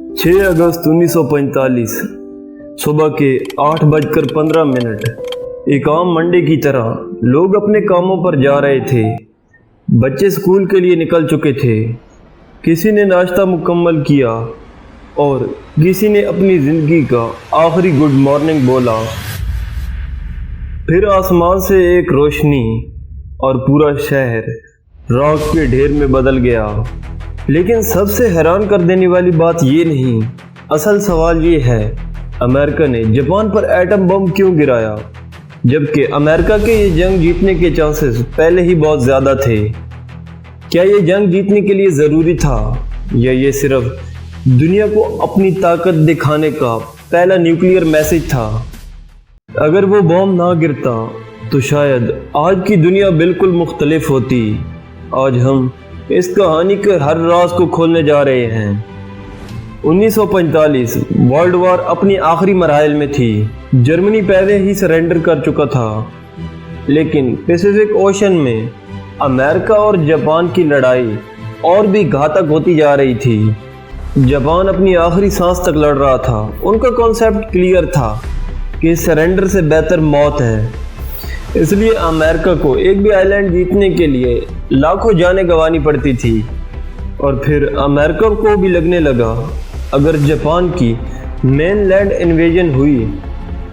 6 अगस्त 1945 सुबह के 8:15 एक आम मंडे की तरह लोग अपने कामों पर जा रहे थे। बच्चे स्कूल के लिए निकल चुके थे। किसी ने नाश्ता मुकम्मल किया और किसी ने अपनी ज़िंदगी का आखिरी गुड मॉर्निंग बोला। फिर आसमान से एक रोशनी और पूरा शहर राख के ढेर में बदल गया। लेकिन सबसे हैरान कर देने वाली बात ये नहीं, असल सवाल ये है, अमेरिका ने जापान पर एटम बम क्यों गिराया, जबकि अमेरिका के ये जंग जीतने के चांसेस पहले ही बहुत ज़्यादा थे। क्या ये जंग जीतने के लिए ज़रूरी था या ये सिर्फ दुनिया को अपनी ताकत दिखाने का पहला न्यूक्लियर मैसेज था? अगर वो बम ना गिरता तो शायद आज की दुनिया बिल्कुल मुख्तलिफ होती। आज हम इस कहानी के हर राज को खोलने जा रहे हैं। 1945 वर्ल्ड वॉर अपनी आखिरी मरहल में थी। जर्मनी पहले ही सरेंडर कर चुका था, लेकिन पैसिफिक ओशन में अमेरिका और जापान की लड़ाई और भी घातक होती जा रही थी। जापान अपनी आखिरी सांस तक लड़ रहा था। उनका कॉन्सेप्ट क्लियर था कि सरेंडर से बेहतर मौत है। इसलिए अमेरिका को एक भी आइलैंड जीतने के लिए लाखों जानें गंवानी पड़ती थी। और फिर अमेरिका को भी लगने लगा, अगर जापान की मेनलैंड इन्वेजन हुई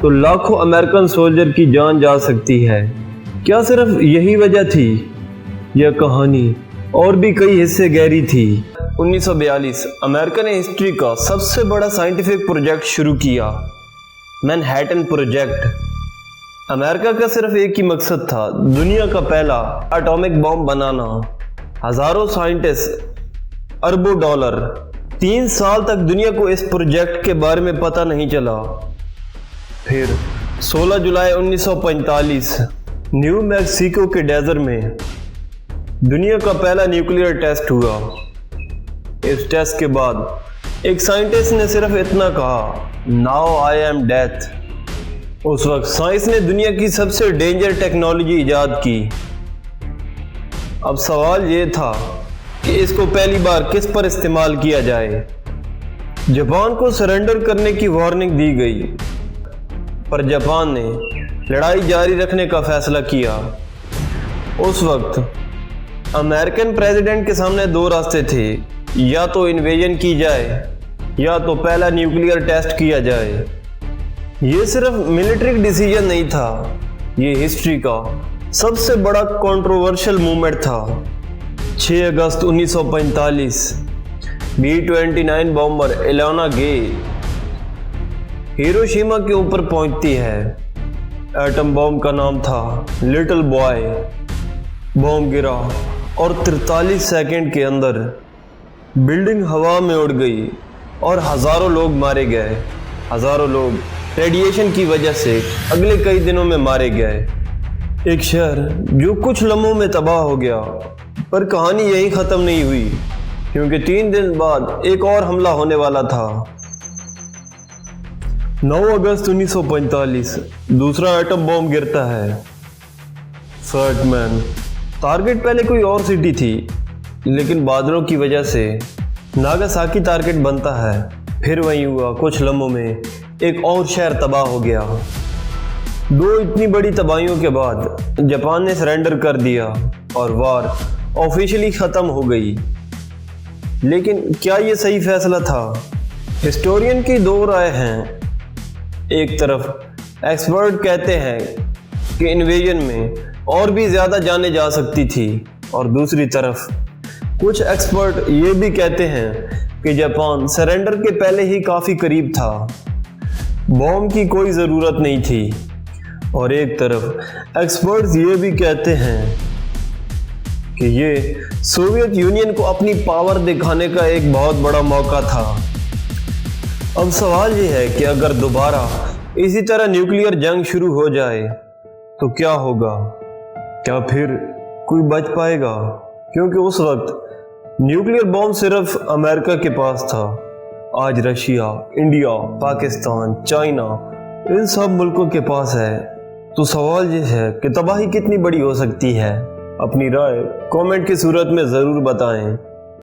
तो लाखों अमेरिकन सोल्जर की जान जा सकती है। क्या सिर्फ यही वजह थी यह कहानी और भी कई हिस्से गहरी थी? 1942 अमेरिका ने हिस्ट्री का सबसे बड़ा साइंटिफिक प्रोजेक्ट शुरू किया, मैनहट्टन प्रोजेक्ट। अमेरिका का सिर्फ एक ही मकसद था, दुनिया का पहला एटॉमिक बम बनाना। हजारों साइंटिस्ट, अरबों डॉलर। 3 साल तक दुनिया को इस प्रोजेक्ट के बारे में पता नहीं चला। फिर 16 जुलाई 1945 न्यू मैक्सिको के डेजर्ट में दुनिया का पहला न्यूक्लियर टेस्ट हुआ। इस टेस्ट के बाद एक साइंटिस्ट ने सिर्फ इतना कहा, नाउ आई एम डेथ। उस वक्त साइंस ने दुनिया की सबसे डेंजर टेक्नोलॉजी इजाद की। अब सवाल ये था कि इसको पहली बार किस पर इस्तेमाल किया जाए। जापान को सरेंडर करने की वार्निंग दी गई, पर जापान ने लड़ाई जारी रखने का फैसला किया। उस वक्त अमेरिकन प्रेसिडेंट के सामने 2 रास्ते थे, या तो इन्वेजन की जाए या तो पहला न्यूक्लियर टेस्ट किया जाए। ये सिर्फ मिलिट्री डिसीजन नहीं था, ये हिस्ट्री का सबसे बड़ा कंट्रोवर्शियल मूवमेंट था। 6 अगस्त 1945 B-29 बॉम्बर एलेना गे हिरोशिमा के ऊपर पहुंचती है। एटम बॉम्ब का नाम था लिटिल बॉय। बॉम्ब गिरा और 43 सेकंड के अंदर बिल्डिंग हवा में उड़ गई और हजारों लोग मारे गए। हजारों लोग रेडिएशन की वजह से अगले कई दिनों में मारे गए। एक शहर जो कुछ लम्हों में तबाह हो गया। पर कहानी यही ख़त्म नहीं हुई, क्योंकि 3 दिन बाद एक और हमला होने वाला था। 9 अगस्त 1945 दूसरा एटम बॉम्ब गिरता है, फर्टमैन। टारगेट पहले कोई और सिटी थी, लेकिन बादलों की वजह से नागासाकी टारगेट बनता है। फिर वही हुआ, कुछ लम्हों में एक और शहर तबाह हो गया। 2 इतनी बड़ी तबाहियों के बाद जापान ने सरेंडर कर दिया और वार ऑफिशियली ख़त्म हो गई। लेकिन क्या ये सही फैसला था? हिस्टोरियन की 2 राय हैं। एक तरफ एक्सपर्ट कहते हैं कि इन्वेजन में और भी ज़्यादा जाने जा सकती थी, और दूसरी तरफ कुछ एक्सपर्ट ये भी कहते हैं कि जापान सरेंडर के पहले ही काफ़ी करीब था, बॉम्ब की कोई ज़रूरत नहीं थी। और एक तरफ एक्सपर्ट्स ये भी कहते हैं कि ये सोवियत यूनियन को अपनी पावर दिखाने का एक बहुत बड़ा मौका था। अब सवाल ये है कि अगर दोबारा इसी तरह न्यूक्लियर जंग शुरू हो जाए तो क्या होगा? क्या फिर कोई बच पाएगा? क्योंकि उस वक्त न्यूक्लियर बॉम्ब सिर्फ अमेरिका के पास था। आज रशिया, इंडिया, पाकिस्तान, चाइना, इन सब मुल्कों के पास है। तो सवाल ये है कि तबाही कितनी बड़ी हो सकती है? अपनी राय कमेंट की सूरत में ज़रूर बताएं।